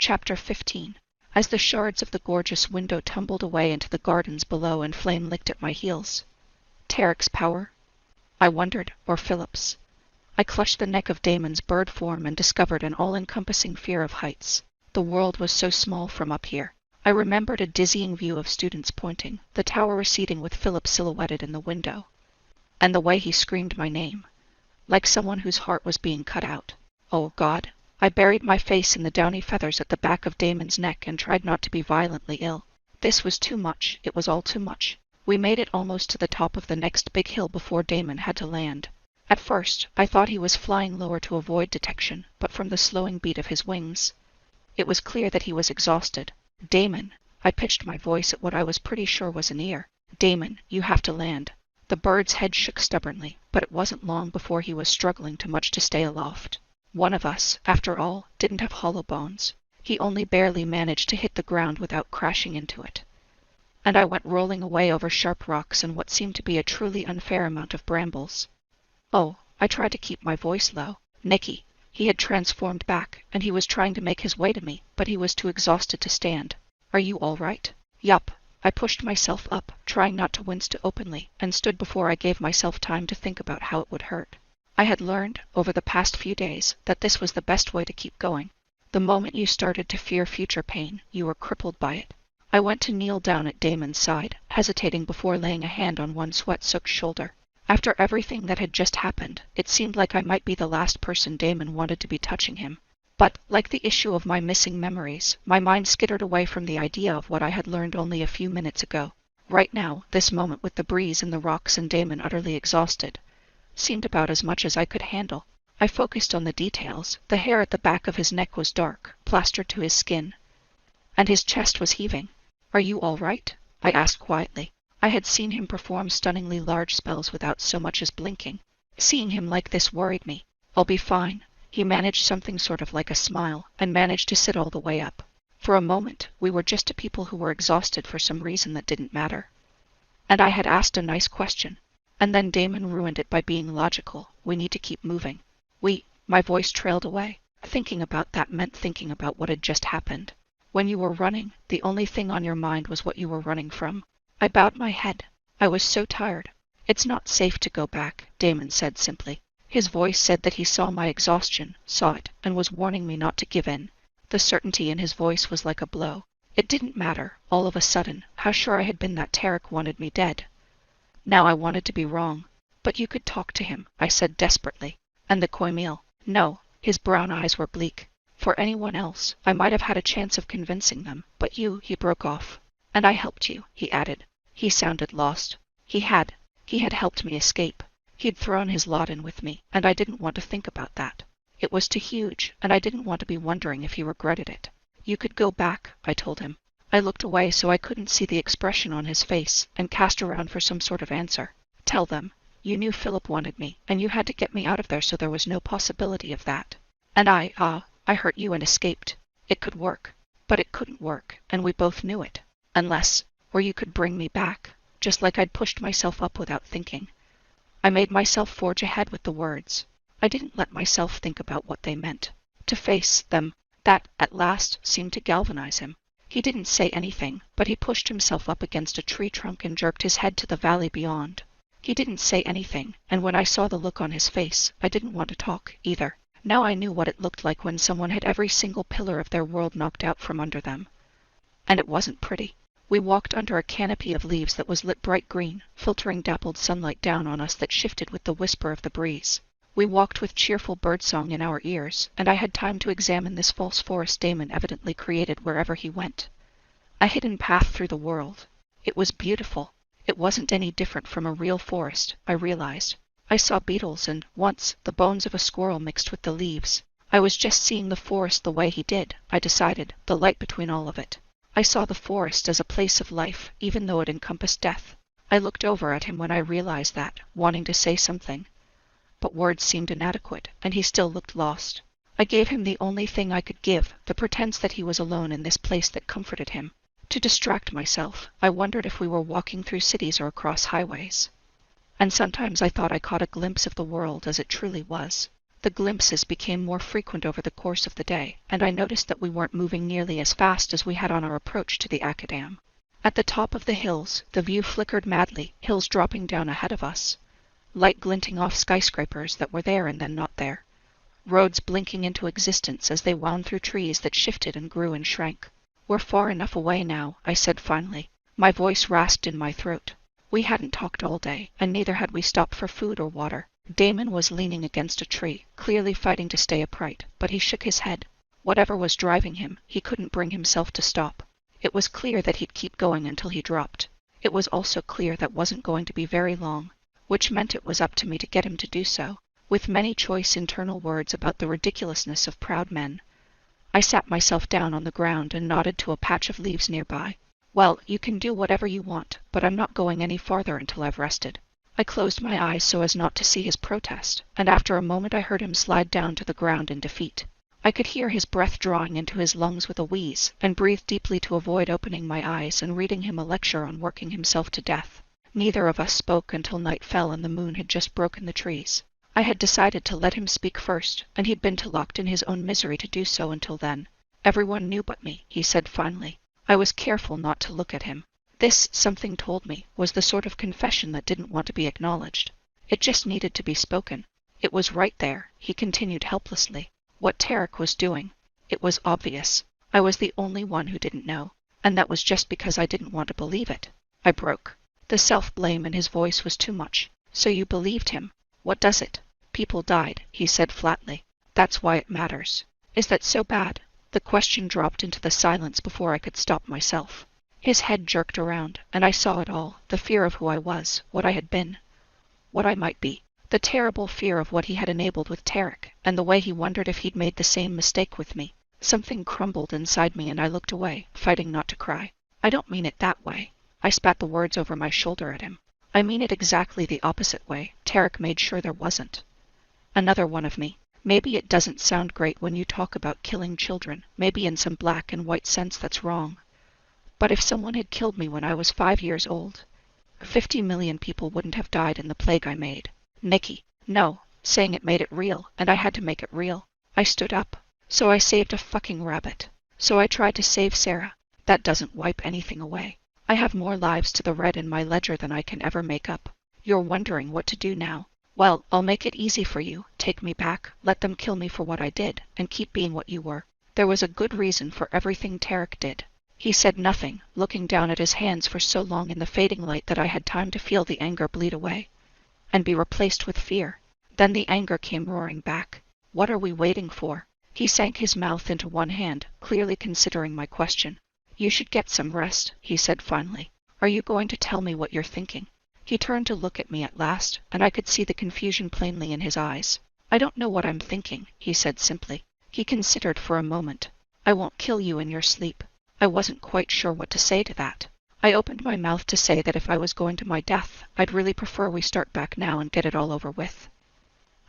Chapter 15. As the shards of the gorgeous window tumbled away into the gardens below and flame licked at my heels. Tarek's power? I wondered, or Philip's. I clutched the neck of Damon's bird form and discovered an all-encompassing fear of heights. The world was so small from up here. I remembered a dizzying view of students pointing, the tower receding with Philip silhouetted in the window. And the way he screamed my name, like someone whose heart was being cut out. Oh, God. I buried my face in the downy feathers at the back of Damon's neck and tried not to be violently ill. This was too much. It was all too much. We made it almost to the top of the next big hill before Damon had to land. At first, I thought he was flying lower to avoid detection, but from the slowing beat of his wings, it was clear that he was exhausted. Damon, I pitched my voice at what I was pretty sure was an ear. Damon, you have to land. The bird's head shook stubbornly, but it wasn't long before he was struggling too much to stay aloft. One of us, after all, didn't have hollow bones. He only barely managed to hit the ground without crashing into it. And I went rolling away over sharp rocks and what seemed to be a truly unfair amount of brambles. Oh, I tried to keep my voice low. Nicky. He had transformed back, and he was trying to make his way to me, but he was too exhausted to stand. Are you all right? Yup. I pushed myself up, trying not to wince too openly, and stood before I gave myself time to think about how it would hurt. I had learned, over the past few days, that this was the best way to keep going. The moment you started to fear future pain, you were crippled by it. I went to kneel down at Damon's side, hesitating before laying a hand on one sweat-soaked shoulder. After everything that had just happened, it seemed like I might be the last person Damon wanted to be touching him. But, like the issue of my missing memories, my mind skittered away from the idea of what I had learned only a few minutes ago. Right now, this moment with the breeze and the rocks and Damon utterly exhausted, seemed about as much as I could handle. I focused on the details. The hair at the back of his neck was dark, plastered to his skin, and his chest was heaving. Are you all right? I asked quietly. I had seen him perform stunningly large spells without so much as blinking. Seeing him like this worried me. I'll be fine. He managed something sort of like a smile, and managed to sit all the way up. For a moment, we were just two people who were exhausted for some reason that didn't matter. And I had asked a nice question. And then Damon ruined it by being logical. We need to keep moving. My voice trailed away. Thinking about that meant thinking about what had just happened. When you were running, the only thing on your mind was what you were running from. I bowed my head. I was so tired. It's not safe to go back, Damon said simply. His voice said that he saw my exhaustion, saw it, and was warning me not to give in. The certainty in his voice was like a blow. It didn't matter, all of a sudden, how sure I had been that Tarek wanted me dead. Now I wanted to be wrong. But you could talk to him, I said desperately. And the Koimil. No, his brown eyes were bleak. For anyone else, I might have had a chance of convincing them. But you, he broke off. And I helped you, he added. He sounded lost. He had helped me escape. He'd thrown his lot in with me, and I didn't want to think about that. It was too huge, and I didn't want to be wondering if he regretted it. You could go back, I told him. I looked away so I couldn't see the expression on his face, and cast around for some sort of answer. Tell them. You knew Philip wanted me, and you had to get me out of there so there was no possibility of that. And I hurt you and escaped. It could work. But it couldn't work, and we both knew it. Or you could bring me back, just like I'd pushed myself up without thinking. I made myself forge ahead with the words. I didn't let myself think about what they meant. To face them, that, at last, seemed to galvanize him. He didn't say anything, but he pushed himself up against a tree trunk and jerked his head to the valley beyond. He didn't say anything, and when I saw the look on his face, I didn't want to talk, either. Now I knew what it looked like when someone had every single pillar of their world knocked out from under them. And it wasn't pretty. We walked under a canopy of leaves that was lit bright green, filtering dappled sunlight down on us that shifted with the whisper of the breeze. We walked with cheerful birdsong in our ears, and I had time to examine this false forest Damon evidently created wherever he went. A hidden path through the world. It was beautiful. It wasn't any different from a real forest, I realized. I saw beetles and, once, the bones of a squirrel mixed with the leaves. I was just seeing the forest the way he did, I decided, the light between all of it. I saw the forest as a place of life, even though it encompassed death. I looked over at him when I realized that, wanting to say something. But words seemed inadequate, and he still looked lost. I gave him the only thing I could give, the pretense that he was alone in this place that comforted him. To distract myself, I wondered if we were walking through cities or across highways. And sometimes I thought I caught a glimpse of the world as it truly was. The glimpses became more frequent over the course of the day, and I noticed that we weren't moving nearly as fast as we had on our approach to the Acadam. At the top of the hills, the view flickered madly, hills dropping down ahead of us, light glinting off skyscrapers that were there and then not there, roads blinking into existence as they wound through trees that shifted and grew and shrank. "We're far enough away now," I said finally. My voice rasped in my throat. We hadn't talked all day, and neither had we stopped for food or water. Damon was leaning against a tree, clearly fighting to stay upright, but he shook his head. Whatever was driving him, he couldn't bring himself to stop. It was clear that he'd keep going until he dropped. It was also clear that wasn't going to be very long, which meant it was up to me to get him to do so. With many choice internal words about the ridiculousness of proud men, I sat myself down on the ground and nodded to a patch of leaves nearby. "Well, you can do whatever you want, but I'm not going any farther until I've rested." I closed my eyes so as not to see his protest, and after a moment I heard him slide down to the ground in defeat. I could hear his breath drawing into his lungs with a wheeze, and breathed deeply to avoid opening my eyes and reading him a lecture on working himself to death. Neither of us spoke until night fell and the moon had just broken the trees. I had decided to let him speak first, and he'd been too locked in his own misery to do so until then. "Everyone knew but me," he said finally. I was careful not to look at him. This, something told me, was the sort of confession that didn't want to be acknowledged. It just needed to be spoken. It was right there, he continued helplessly. What Tarek was doing. It was obvious. I was the only one who didn't know, and that was just because I didn't want to believe it. I broke. The self-blame in his voice was too much. "So you believed him? What does it?" "People died," he said flatly. "That's why it matters." "Is that so bad?" The question dropped into the silence before I could stop myself. His head jerked around, and I saw it all, the fear of who I was, what I had been, what I might be, the terrible fear of what he had enabled with Tarek, and the way he wondered if he'd made the same mistake with me. Something crumbled inside me and I looked away, fighting not to cry. "I don't mean it that way." I spat the words over my shoulder at him. "I mean it exactly the opposite way. Tarek made sure there wasn't. Another one of me. Maybe it doesn't sound great when you talk about killing children. Maybe in some black and white sense that's wrong. But if someone had killed me when I was 5 years old, 50 million people wouldn't have died in the plague I made. Nicky. No, saying it made it real, and I had to make it real. I stood up. So I saved a fucking rabbit. So I tried to save Sarah. That doesn't wipe anything away. I have more lives to the red in my ledger than I can ever make up. You're wondering what to do now. Well, I'll make it easy for you. Take me back, let them kill me for what I did, and keep being what you were. There was a good reason for everything Tarek did." He said nothing, looking down at his hands for so long in the fading light that I had time to feel the anger bleed away, and be replaced with fear. Then the anger came roaring back. "What are we waiting for?" He sank his mouth into one hand, clearly considering my question. "You should get some rest," he said finally. "Are you going to tell me what you're thinking?" He turned to look at me at last, and I could see the confusion plainly in his eyes. "I don't know what I'm thinking," he said simply. He considered for a moment. "I won't kill you in your sleep." I wasn't quite sure what to say to that. I opened my mouth to say that if I was going to my death, I'd really prefer we start back now and get it all over with.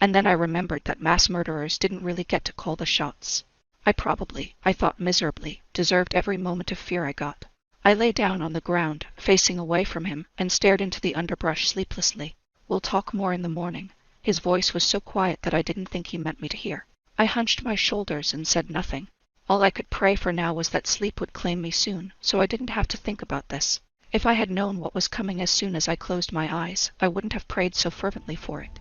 And then I remembered that mass murderers didn't really get to call the shots. I thought miserably, deserved every moment of fear I got. I lay down on the ground, facing away from him, and stared into the underbrush sleeplessly. "We'll talk more in the morning." His voice was so quiet that I didn't think he meant me to hear. I hunched my shoulders and said nothing. All I could pray for now was that sleep would claim me soon, so I didn't have to think about this. If I had known what was coming as soon as I closed my eyes, I wouldn't have prayed so fervently for it.